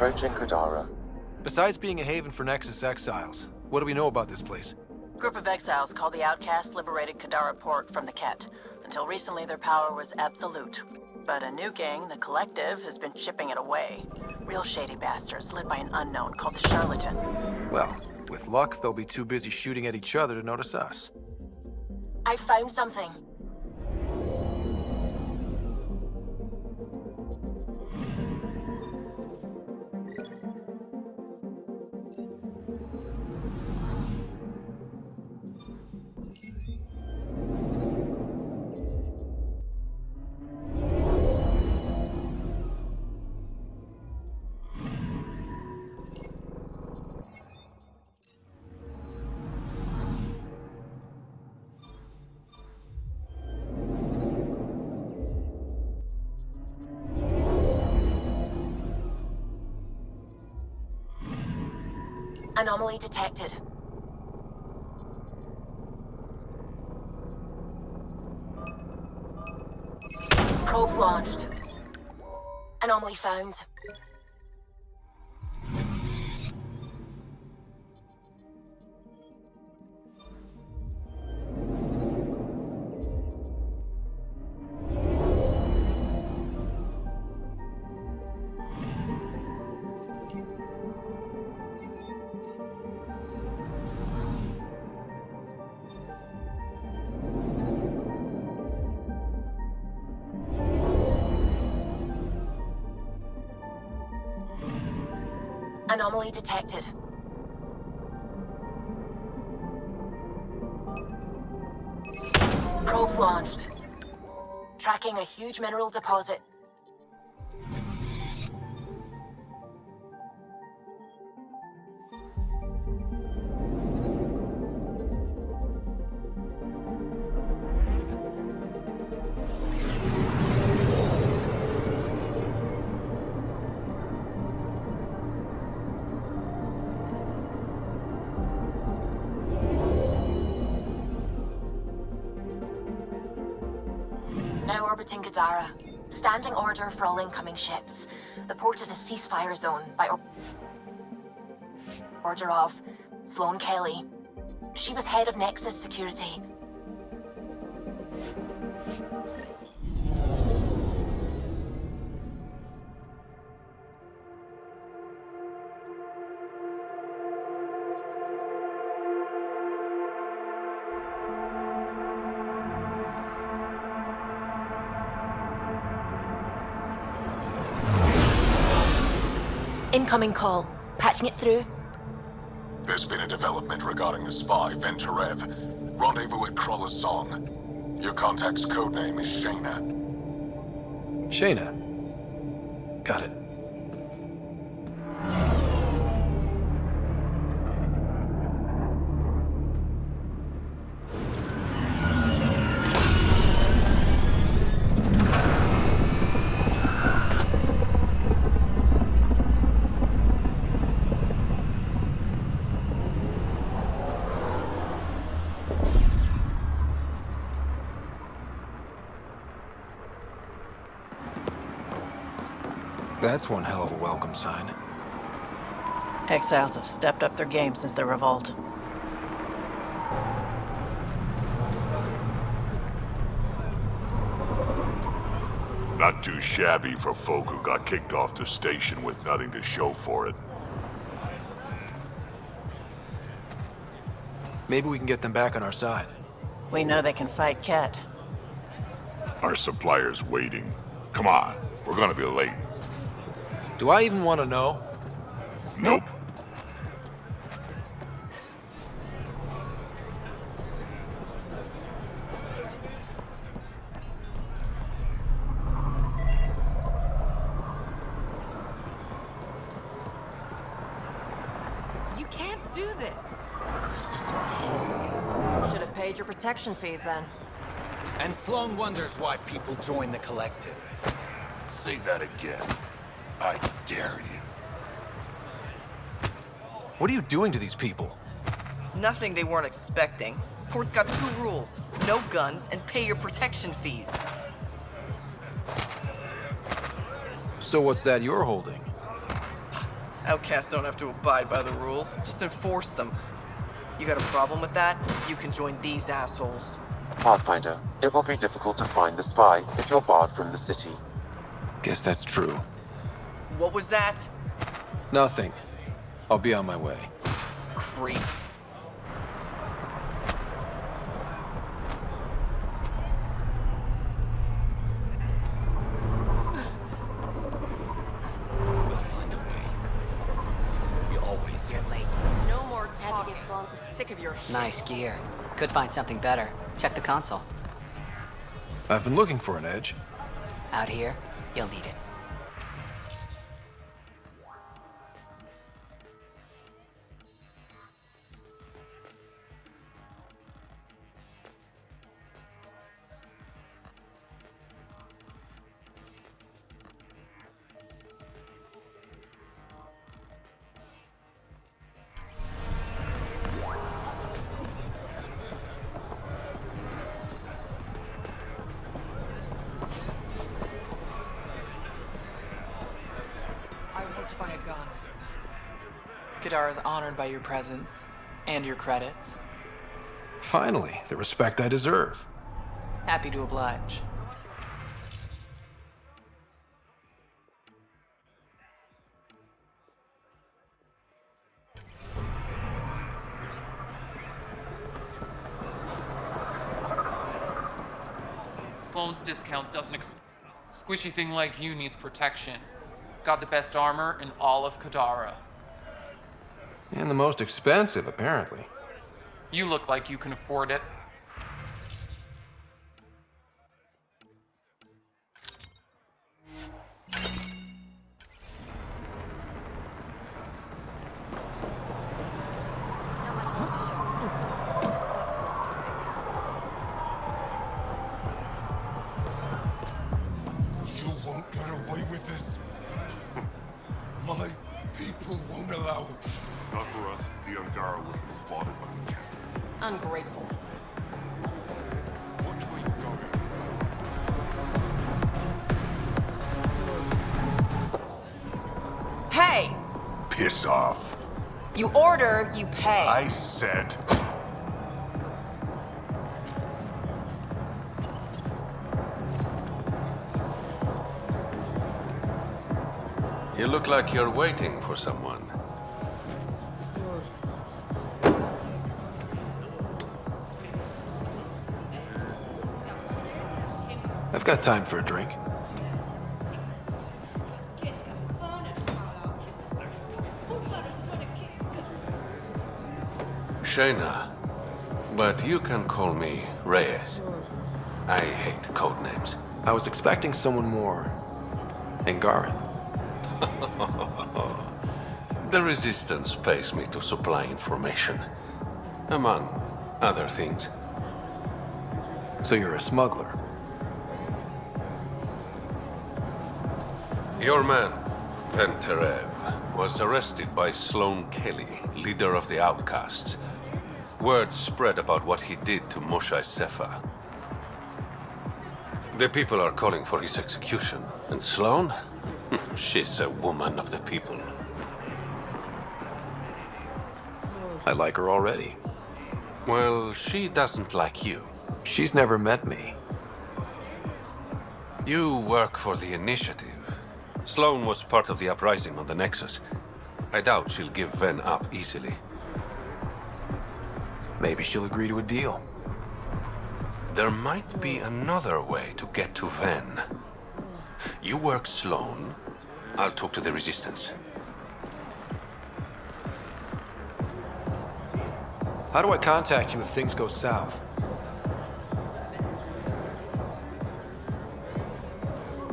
Approaching Kadara. Besides being a haven for Nexus exiles, what do we know about this place? Group of exiles called the Outcasts liberated Kadara port from the Ket. Until recently, their power was absolute. But a new gang, the Collective, has been chipping it away. Real shady bastards led by an unknown called the Charlatan. Well, with luck, they'll be too busy shooting at each other to notice us. I found something. Anomaly detected. Probes launched. Anomaly found. Anomaly detected. Probes launched. Tracking a huge mineral deposit. Now orbiting Kadara. Standing order for all incoming ships. The port is a ceasefire zone by order of Sloane Kelly. She was head of Nexus security. Incoming call. Patching it through. There's been a development regarding the spy, Venturev. Rendezvous at Crawler's Song. Your contact's codename is Shayna. Shayna. Got it. That's one hell of a welcome sign. Exiles have stepped up their game since the revolt. Not too shabby for folk who got kicked off the station with nothing to show for it. Maybe we can get them back on our side. We know they can fight Ket. Our supplier's waiting. Come on, we're gonna be late. Do I even want to know? Nope. You can't do this. Should have paid your protection fees then. And Sloane wonders why people join the Collective. Say that again. I dare you. What are you doing to these people? Nothing they weren't expecting. Port's got 2 rules. No guns and pay your protection fees. So what's that you're holding? Outcasts don't have to abide by the rules, just enforce them. You got a problem with that? You can join these assholes. Pathfinder, it will be difficult to find the spy if you're barred from the city. Guess that's true. What was that? Nothing. I'll be on my way. Creep. We'll find a way. We always get late. No more Had to talking. give Sloane. I'm sick of your shit. Nice gear. Could find something better. Check the console. I've been looking for an edge. Out here, you'll need it. I want to buy a gun. Kadara is honored by your presence and your credits. Finally, the respect I deserve. Happy to oblige. Sloane's discount doesn't squishy thing like you needs protection. Got the best armor in all of Kadara. And the most expensive, apparently. You look like you can afford it. You won't get away with this. My people won't allow it. Not for us. The Angara would have been slaughtered by the cat. Ungrateful. Watch where you're going. Hey! Piss off. You order, you pay. I said. You look like you're waiting for someone. I've got time for a drink. Shayna, but you can call me Reyes. I hate code names. I was expecting someone more Angaran. The Resistance pays me to supply information, among other things. So you're a smuggler. Your man, Venterev, was arrested by Sloane Kelly, leader of the Outcasts. Word spread about what he did to Moshe Sefa. The people are calling for his execution. And Sloane? She's a woman of the people. I like her already. Well, she doesn't like you. She's never met me. You work for the Initiative. Sloane was part of the uprising on the Nexus. I doubt she'll give Ven up easily. Maybe she'll agree to a deal. There might be another way to get to Ven. You work Sloane, I'll talk to the Resistance. How do I contact you if things go south?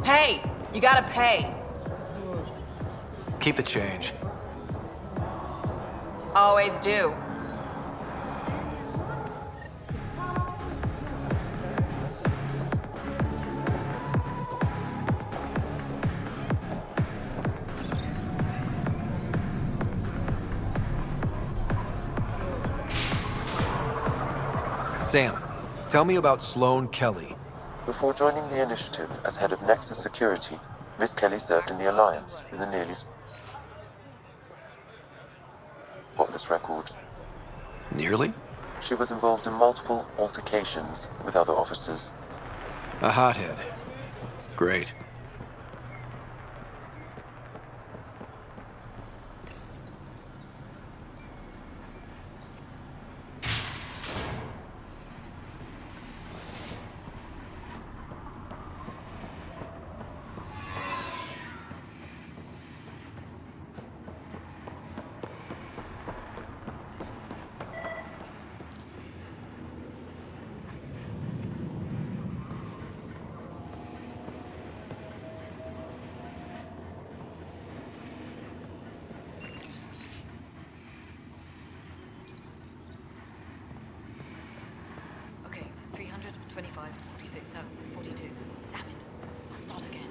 Hey! You gotta pay. Keep the change. Always do. Sam, tell me about Sloane Kelly. Before joining the Initiative as head of Nexus Security, Miss Kelly served in the Alliance in the nearly... service record. Nearly? She was involved in multiple altercations with other officers. A hothead. Great. Okay, 325, 46, no, 42. Damn it. I'll start again.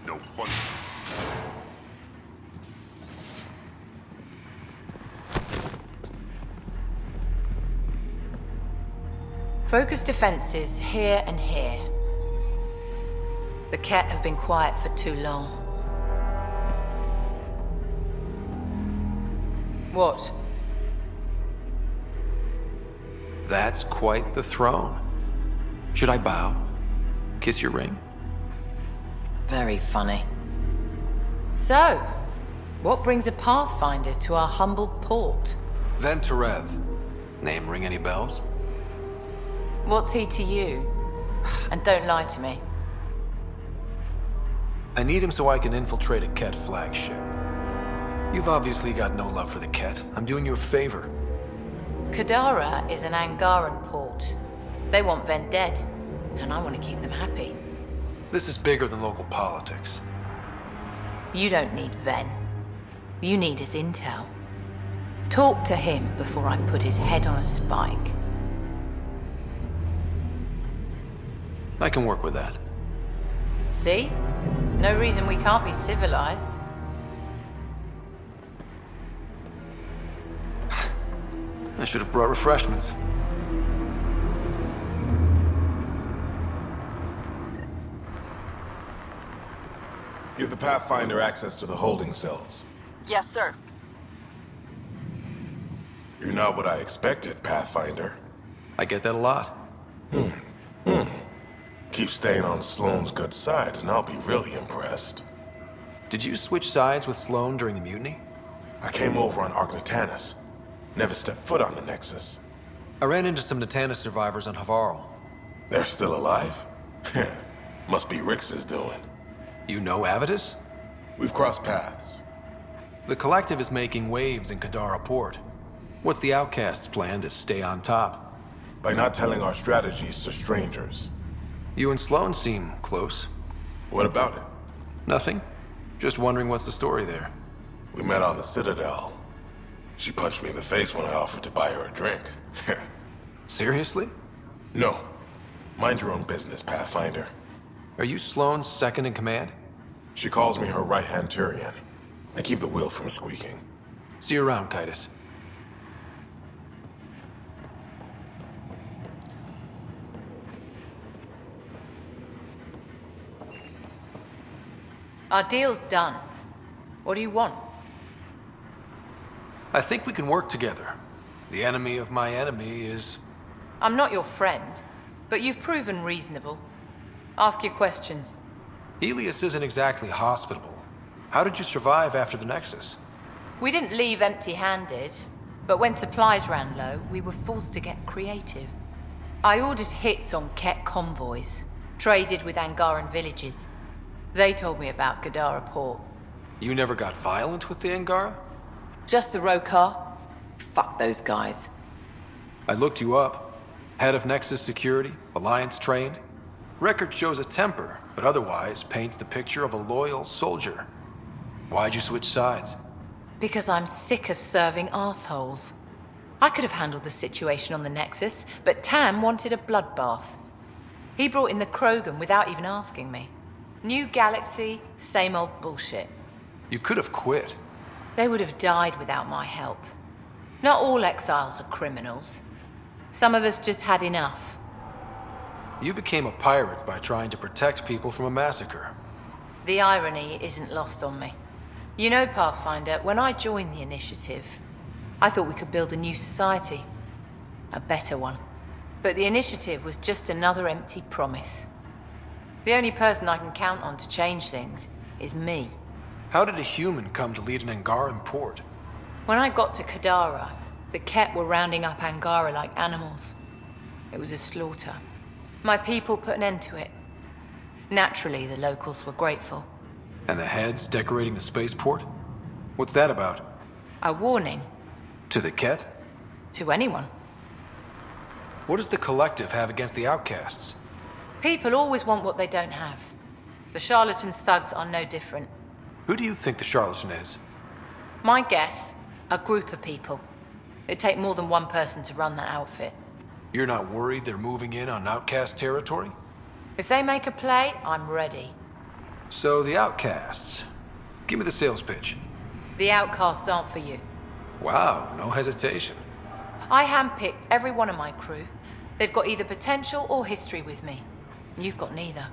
No fun. Focus defenses here and here. The Ket have been quiet for too long. What? That's quite the throne. Should I bow? Kiss your ring? Very funny. So, what brings a Pathfinder to our humble port? Venterev. Name ring any bells? What's he to you? And don't lie to me. I need him so I can infiltrate a Ket flagship. You've obviously got no love for the Ket. I'm doing you a favor. Kadara is an Angaran port. They want Ven dead, and I want to keep them happy. This is bigger than local politics. You don't need Ven. You need his intel. Talk to him before I put his head on a spike. I can work with that. See? No reason we can't be civilized. I should have brought refreshments. Give the Pathfinder access to the holding cells. Yes, sir. You're not what I expected, Pathfinder. I get that a lot. Keep staying on Sloane's good side, and I'll be really impressed. Did you switch sides with Sloane during the mutiny? I came over on Arcnatanus. Never stepped foot on the Nexus. I ran into some Natanus survivors on Havarl. They're still alive? Must be Rix's doing. You know Avitus? We've crossed paths. The Collective is making waves in Kadara Port. What's the Outcasts' plan to stay on top? By not telling our strategies to strangers. You and Sloane seem close. What about it? Nothing. Just wondering what's the story there. We met on the Citadel. She punched me in the face when I offered to buy her a drink. Seriously? No. Mind your own business, Pathfinder. Are you Sloane's second in command? She calls me her right-hand Turian. I keep the wheel from squeaking. See you around, Kitus. Our deal's done. What do you want? I think we can work together. The enemy of my enemy is... I'm not your friend, but you've proven reasonable. Ask your questions. Helios isn't exactly hospitable. How did you survive after the Nexus? We didn't leave empty-handed, but when supplies ran low, we were forced to get creative. I ordered hits on Ket convoys, traded with Angaran villages. They told me about Kadara Port. You never got violent with the Angara? Just the Rokar? Fuck those guys. I looked you up. Head of Nexus security, Alliance trained. Record shows a temper, but otherwise paints the picture of a loyal soldier. Why'd you switch sides? Because I'm sick of serving assholes. I could have handled the situation on the Nexus, but Tam wanted a bloodbath. He brought in the Krogan without even asking me. New galaxy, same old bullshit. You could have quit. They would have died without my help. Not all exiles are criminals. Some of us just had enough. You became a pirate by trying to protect people from a massacre. The irony isn't lost on me. You know, Pathfinder, when I joined the Initiative, I thought we could build a new society. A better one. But the Initiative was just another empty promise. The only person I can count on to change things is me. How did a human come to lead an Angaran port? When I got to Kadara, the Ket were rounding up Angara like animals. It was a slaughter. My people put an end to it. Naturally, the locals were grateful. And the heads decorating the spaceport? What's that about? A warning. To the Ket? To anyone. What does the Collective have against the Outcasts? People always want what they don't have. The charlatans' thugs are no different. Who do you think the charlatan is? My guess, a group of people. It'd take more than one person to run that outfit. You're not worried they're moving in on Outcast territory? If they make a play, I'm ready. So the Outcasts. Give me the sales pitch. The Outcasts aren't for you. Wow, no hesitation. I handpicked every one of my crew. They've got either potential or history with me. You've got neither.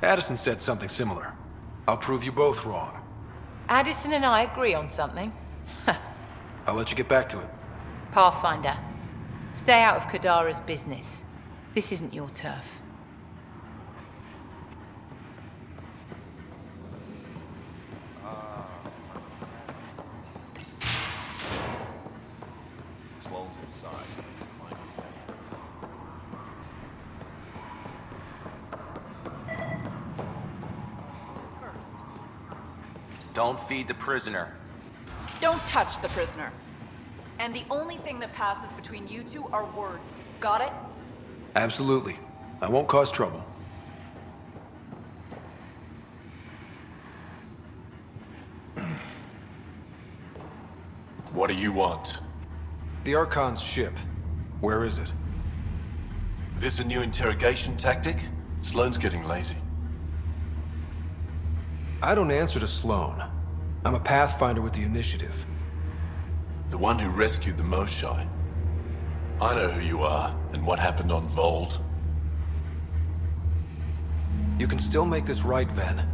Addison said something similar. I'll prove you both wrong. Addison and I agree on something. I'll let you get back to it. Pathfinder, stay out of Kadara's business. This isn't your turf. Sloane's inside. Who's first? Don't feed the prisoner. Don't touch the prisoner. And the only thing that passes between you two are words. Got it? Absolutely. I won't cause trouble. What do you want? The Archon's ship. Where is it? This a new interrogation tactic? Sloane's getting lazy. I don't answer to Sloane. I'm a Pathfinder with the Initiative. The one who rescued the Moshai. I know who you are, and what happened on Vold. You can still make this right, Ven.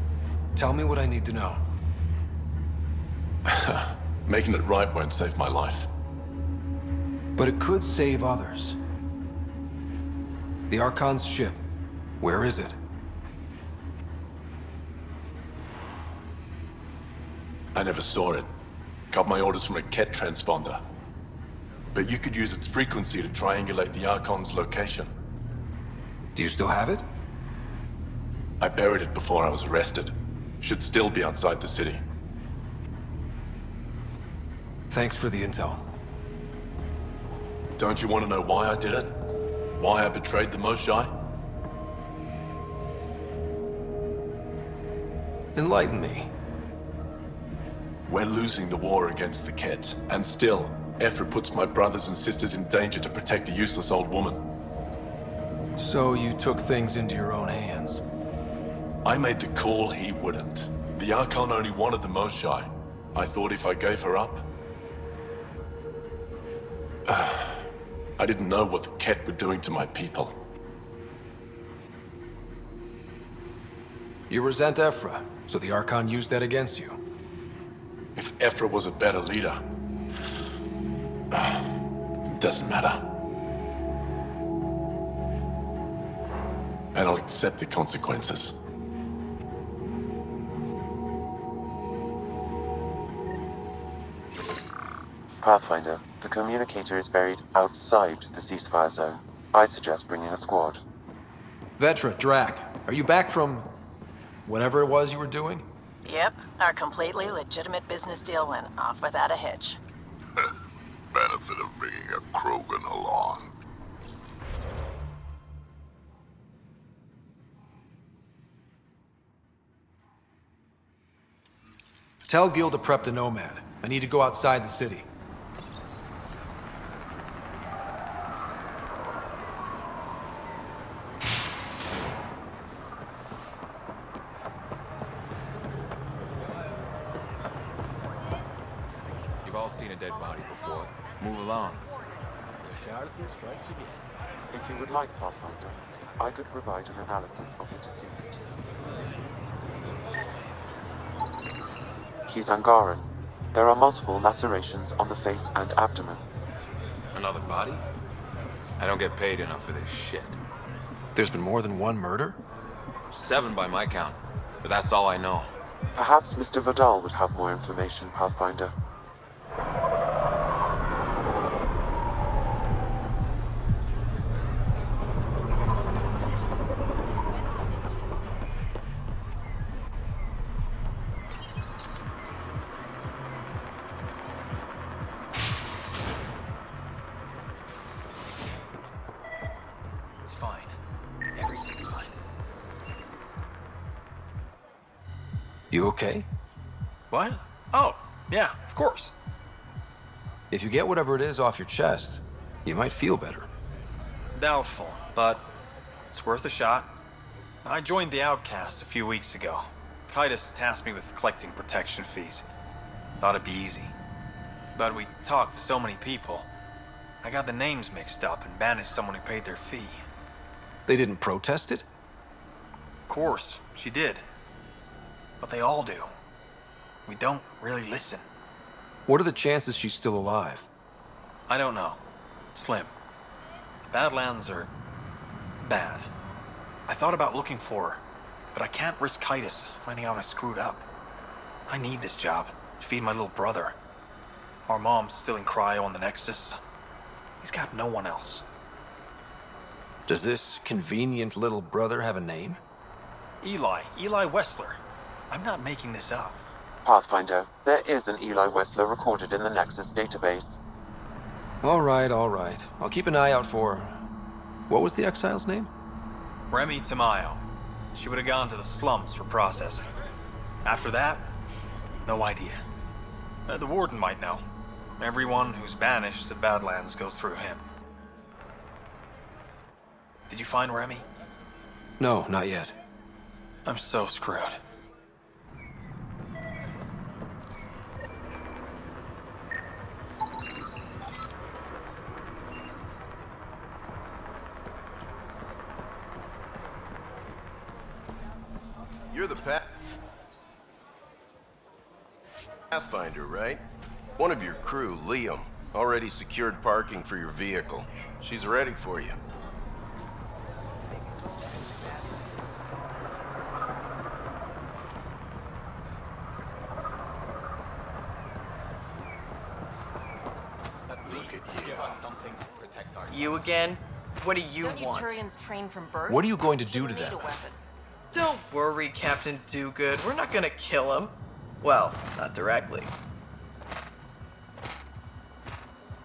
Tell me what I need to know. Making it right won't save my life. But it could save others. The Archon's ship. Where is it? I never saw it. Got my orders from a Ket transponder. But you could use its frequency to triangulate the Archon's location. Do you still have it? I buried it before I was arrested. Should still be outside the city. Thanks for the intel. Don't you want to know why I did it? Why I betrayed the Moshai? Enlighten me. We're losing the war against the Ket, and still, Ephra puts my brothers and sisters in danger to protect a useless old woman. So you took things into your own hands? I made the call he wouldn't. The Archon only wanted the Moshai. I thought if I gave her up... I didn't know what the Ket were doing to my people. You resent Ephra, so the Archon used that against you. If Ephra was a better leader... it doesn't matter. And I'll accept the consequences. Pathfinder, the communicator is buried outside the ceasefire zone. I suggest bringing a squad. Vetra, Drac, are you back from... whatever it was you were doing? Yep, our completely legitimate business deal went off without a hitch. Benefit of bringing a Krogan along. Tell Gil to prep the Nomad. I need to go outside the city. You've all seen a dead body before. Move along. The Charlatan strikes again. If you would like, Pathfinder, I could provide an analysis of the deceased. He's Angaran. There are multiple lacerations on the face and abdomen. Another body? I don't get paid enough for this shit. There's been more than one murder? 7 by my count, but that's all I know. Perhaps Mr. Vidal would have more information, Pathfinder. It's fine. Everything's fine. You okay? What? Oh, yeah, of course. If you get whatever it is off your chest, you might feel better. Doubtful, but it's worth a shot. I joined the Outcasts a few weeks ago. Kitus tasked me with collecting protection fees. Thought it'd be easy. But we talked to so many people. I got the names mixed up and banished someone who paid their fee. They didn't protest it? Of course, she did. But they all do. We don't really listen. What are the chances she's still alive? I don't know. Slim. The Badlands are bad. I thought about looking for her, but I can't risk Kitus finding out I screwed up. I need this job to feed my little brother. Our mom's still in cryo on the Nexus. He's got no one else. Does this convenient little brother have a name? Eli Wessler. I'm not making this up. Pathfinder, there is an Eli Wessler recorded in the Nexus database. All right. I'll keep an eye out for her. What was the exile's name? Remy Tamayo. She would have gone to the slums for processing. After that, no idea. The warden might know. Everyone who's banished to Badlands goes through him. Did you find Remy? No, not yet. I'm so screwed. You're the Pathfinder, right? One of your crew, Liam, already secured parking for your vehicle. She's ready for you. Look at you. You again? What do you Don't you want? Turians train from birth? What are you going to do to Need them? a weapon. Don't worry, Captain Do-Good. We're not gonna kill him. Well, not directly.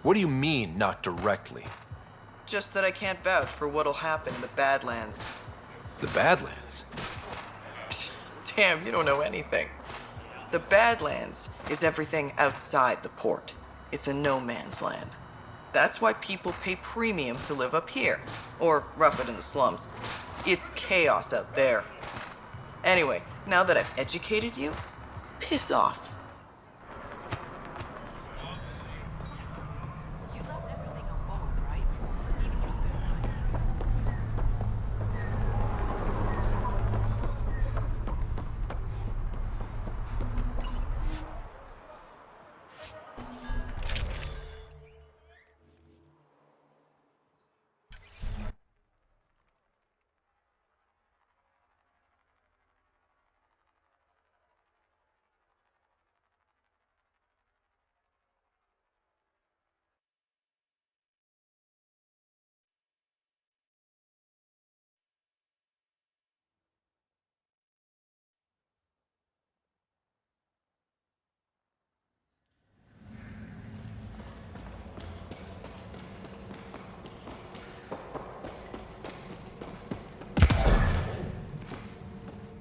What do you mean, not directly? Just that I can't vouch for what'll happen in the Badlands. The Badlands? Damn, you don't know anything. The Badlands is everything outside the port. It's a no man's land. That's why people pay premium to live up here, or rough it in the slums. It's chaos out there. Anyway, now that I've educated you, piss off. You left everything on board, right? Even your spare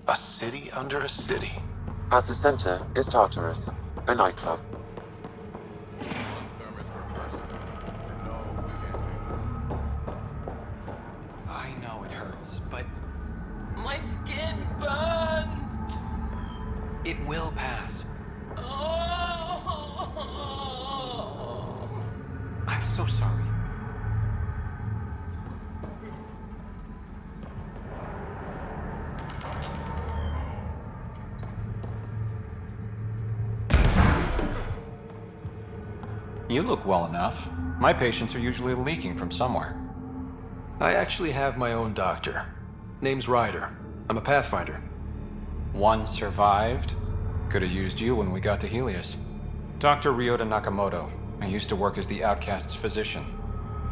A city under a city. At the center is Tartarus, a nightclub. I know it hurts, but My skin burns! it will pass. Oh. I'm so sorry. You look well enough. My patients are usually leaking from somewhere. I actually have my own doctor. Name's Ryder. I'm a Pathfinder. One survived. Could have used you when we got to Helios. Dr. Ryota Nakamoto. I used to work as the Outcasts' physician.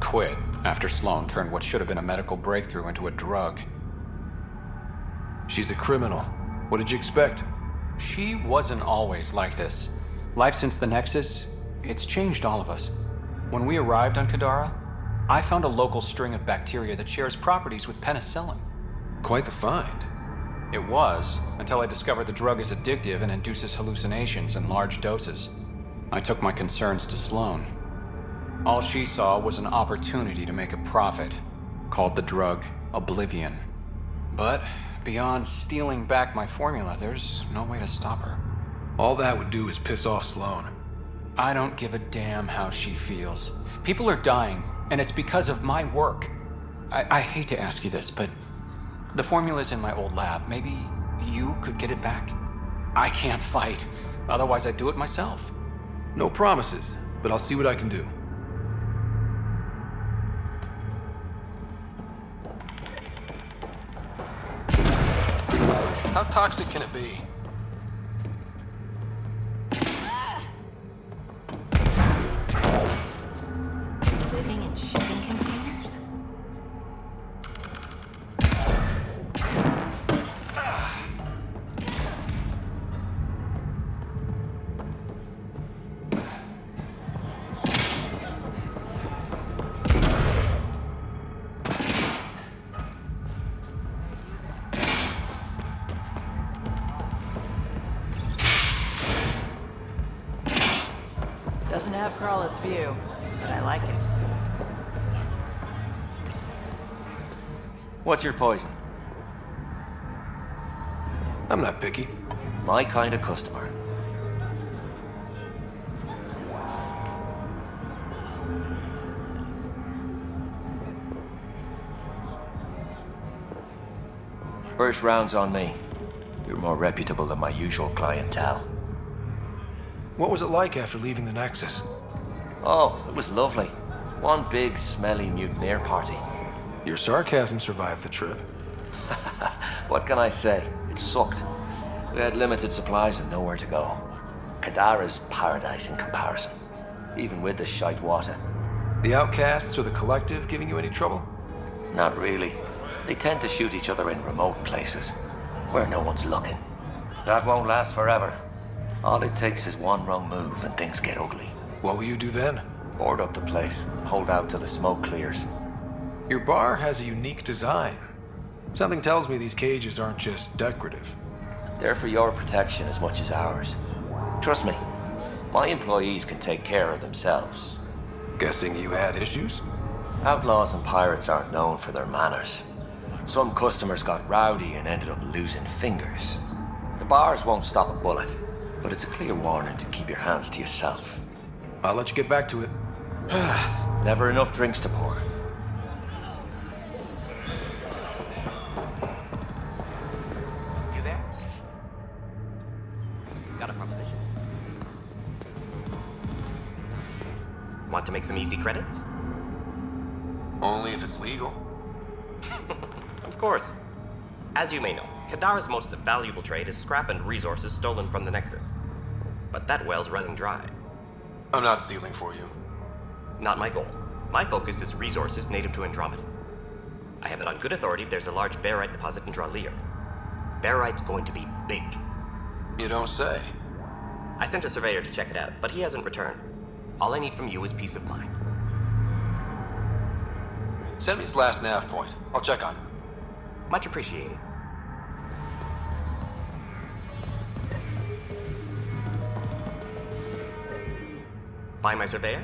Quit after Sloane turned what should have been a medical breakthrough into a drug. She's a criminal. What did you expect? She wasn't always like this. Life since the Nexus, it's changed all of us. When we arrived on Kadara, I found a local string of bacteria that shares properties with penicillin. Quite the find. It was, until I discovered the drug is addictive and induces hallucinations in large doses. I took my concerns to Sloane. All she saw was an opportunity to make a profit, called the drug Oblivion. But beyond stealing back my formula, there's no way to stop her. All that would do is piss off Sloane. I don't give a damn how she feels. People are dying, and it's because of my work. I hate to ask you this, but the formula's in my old lab. Maybe you could get it back? I can't fight. Otherwise, I'd do it myself. No promises, but I'll see what I can do. How toxic can it be? Living in shipping containers? Doesn't have Crawler's view, but I like it. What's your poison? I'm not picky. My kind of customer. First round's on me. You're more reputable than my usual clientele. What was it like after leaving the Nexus? Oh, it was lovely. One big, smelly mutineer party. Your sarcasm survived the trip. What can I say? It sucked. We had limited supplies and nowhere to go. Kadara's paradise in comparison, even with the shite water. The Outcasts or the Collective giving you any trouble? Not really. They tend to shoot each other in remote places, where no one's looking. That won't last forever. All it takes is one wrong move and things get ugly. What will you do then? Board up the place, hold out till the smoke clears. Your bar has a unique design. Something tells me these cages aren't just decorative. They're for your protection as much as ours. Trust me, my employees can take care of themselves. Guessing you had issues? Outlaws and pirates aren't known for their manners. Some customers got rowdy and ended up losing fingers. The bars won't stop a bullet, but it's a clear warning to keep your hands to yourself. I'll let you get back to it. Never enough drinks to pour. You there? Got a proposition. Want to make some easy credits? Only if it's legal. Of course. As you may know, Kadara's most valuable trade is scrap and resources stolen from the Nexus. But that well's running dry. I'm not stealing for you. Not my goal. My focus is resources native to Andromeda. I have it on good authority there's a large barite deposit in Draleo. Barite's going to be big. You don't say. I sent a surveyor to check it out, but he hasn't returned. All I need from you is peace of mind. Send me his last nav point. I'll check on him. Much appreciated. Buy my surveyor?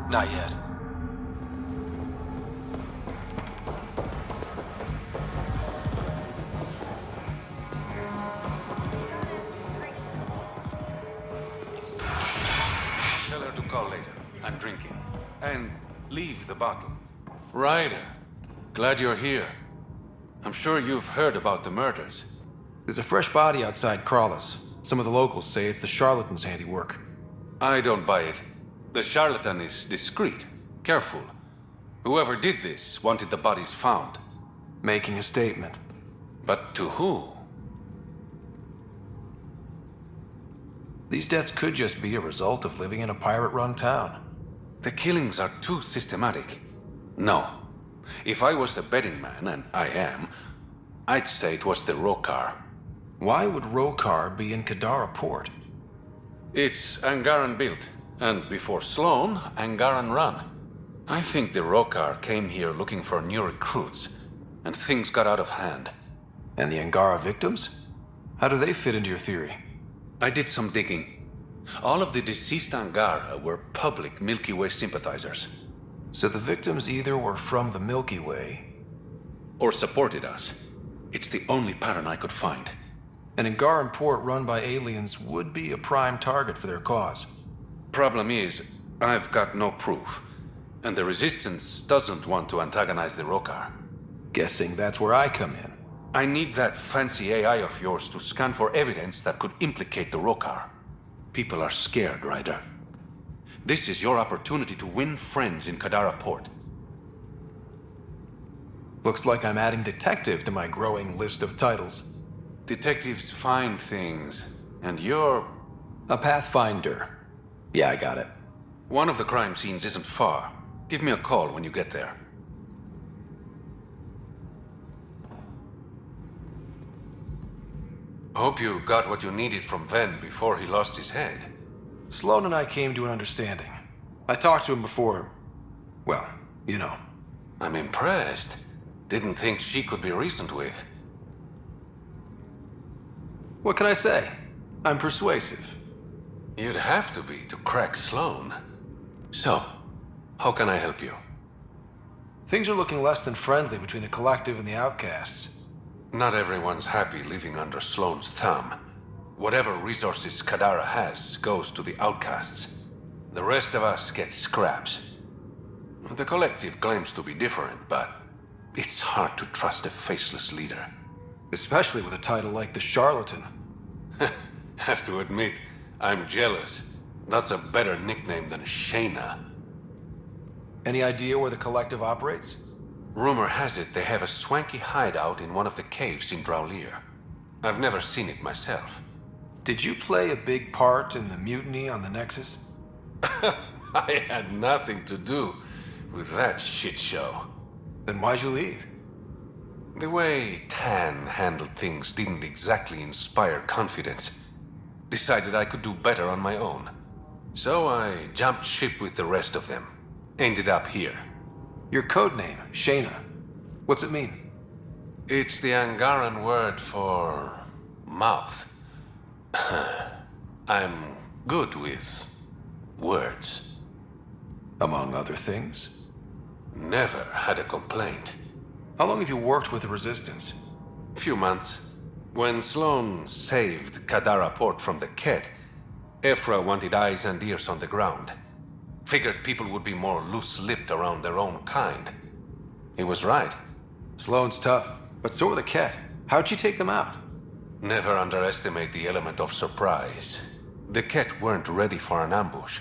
Not yet. and drinking. And leave the bottle. Ryder, glad you're here. I'm sure you've heard about the murders. There's a fresh body outside Crawler's. Some of the locals say it's the charlatan's handiwork. I don't buy it. The charlatan is discreet, careful. Whoever did this wanted the bodies found. Making a statement. But to who? These deaths could just be a result of living in a pirate-run town. The killings are too systematic. No. If I was the betting man, and I am, I'd say it was the Rokar. Why would Rokar be in Kadara port? It's Angaran built, and before Sloane, Angaran run. I think the Rokar came here looking for new recruits, and things got out of hand. And the Angara victims? How do they fit into your theory? I did some digging. All of the deceased Angara were public Milky Way sympathizers. So the victims either were from the Milky Way... or supported us. It's the only pattern I could find. An Angaran port run by aliens would be a prime target for their cause. Problem is, I've got no proof. And the Resistance doesn't want to antagonize the Rokar. Guessing that's where I come in. I need that fancy AI of yours to scan for evidence that could implicate the Rokar. People are scared, Ryder. This is your opportunity to win friends in Kadara port. Looks like I'm adding detective to my growing list of titles. Detectives find things, and you're... a Pathfinder. Yeah, I got it. One of the crime scenes isn't far. Give me a call when you get there. Hope you got what you needed from Ven before he lost his head. Sloane and I came to an understanding. I talked to him before... well, you know. I'm impressed. Didn't think she could be reasoned with. What can I say? I'm persuasive. You'd have to be to crack Sloane. So, how can I help you? Things are looking less than friendly between the Collective and the Outcasts. Not everyone's happy living under Sloane's thumb. Whatever resources Kadara has goes to the Outcasts. The rest of us get scraps. The Collective claims to be different, but it's hard to trust a faceless leader. Especially with a title like the Charlatan. Have to admit, I'm jealous. That's a better nickname than Shayna. Any idea where the Collective operates? Rumor has it they have a swanky hideout in one of the caves in Draulir. I've never seen it myself. Did you play a big part in the mutiny on the Nexus? I had nothing to do with that shit show. Then why'd you leave? The way Tan handled things didn't exactly inspire confidence. Decided I could do better on my own. So I jumped ship with the rest of them. Ended up here. Your code name, Shayna. What's it mean? It's the Angaran word for... mouth. I'm good with... words. Among other things? Never had a complaint. How long have you worked with the Resistance? Few months. When Sloane saved Kadara port from the Ket, Ephra wanted eyes and ears on the ground. Figured people would be more loose-lipped around their own kind. He was right. Sloane's tough, but so are the Ket. How'd you take them out? Never underestimate the element of surprise. The Ket weren't ready for an ambush,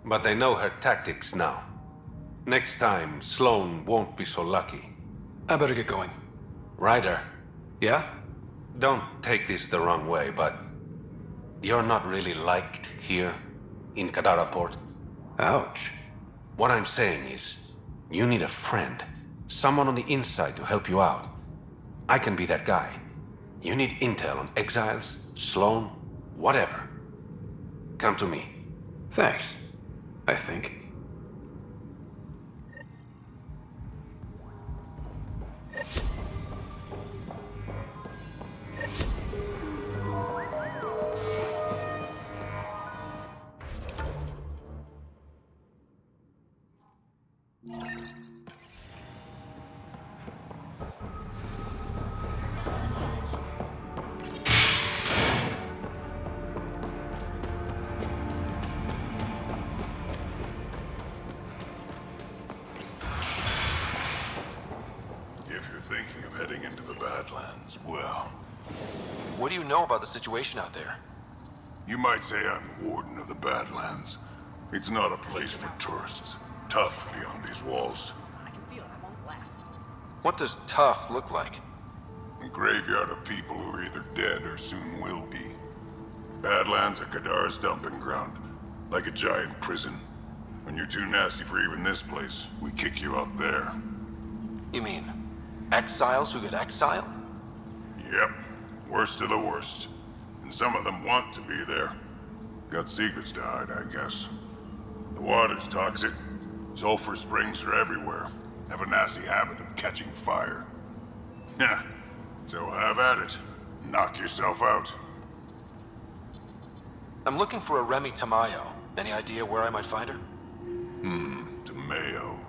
but they know her tactics now. Next time, Sloane won't be so lucky. I better get going. Ryder. Yeah? Don't take this the wrong way, but... you're not really liked here, in Kadara port. Ouch. What I'm saying is, you need a friend. Someone on the inside to help you out. I can be that guy. You need intel on exiles, Sloane, whatever. Come to me. Thanks. I think. heading into the Badlands. Well, What do you know about the situation out there? you might say I'm the warden of the Badlands. It's not a place for tourists. Tough beyond these walls. What does tough look like? A graveyard of people who are either dead or soon will be. Badlands are Kadara's dumping ground. Like a giant prison. When you're too nasty for even this place, we kick you out there. You mean exiles who get exiled? Yep. Worst of the worst. And some of them want to be there. Got secrets to hide, I guess. The water's toxic. Sulfur springs are everywhere. Have a nasty habit of catching fire. Yeah. So have at it. Knock yourself out. I'm looking for a Remy Tamayo. Any idea where I might find her? Tamayo.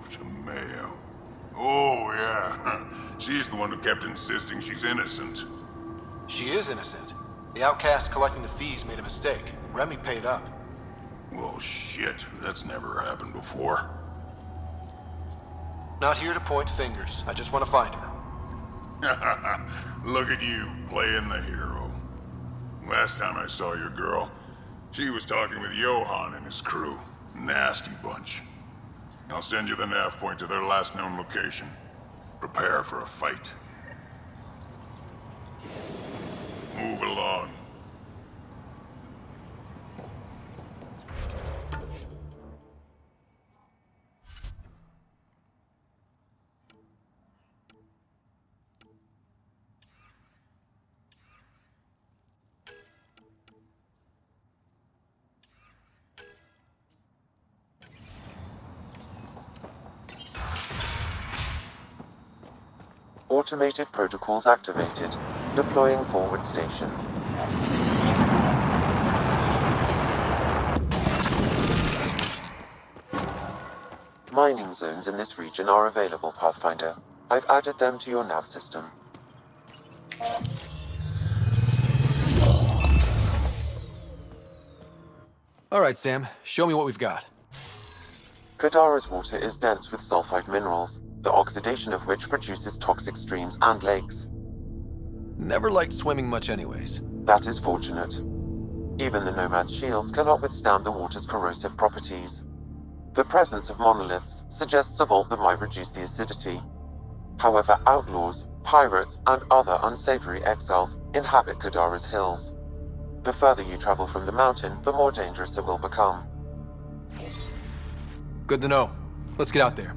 Oh, yeah. She's the one who kept insisting she's innocent. She is innocent. The Outcast collecting the fees made a mistake. Remy paid up. Well, shit. That's never happened before. Not here to point fingers. I just want to find her. Look at you, playing the hero. Last time I saw your girl, she was talking with Johan and his crew. Nasty bunch. I'll send you the nav point to their last known location. Prepare for a fight. Move along. Automated protocols activated. Deploying forward station. Mining zones in this region are available, Pathfinder. I've added them to your nav system. Alright, Sam. Show me what we've got. Kadara's water is dense with sulfide minerals, the oxidation of which produces toxic streams and lakes. Never liked swimming much anyways. That is fortunate. Even the Nomad's shields cannot withstand the water's corrosive properties. The presence of monoliths suggests a vault that might reduce the acidity. However, outlaws, pirates, and other unsavory exiles inhabit Kadara's hills. The further you travel from the mountain, the more dangerous it will become. Good to know. Let's get out there.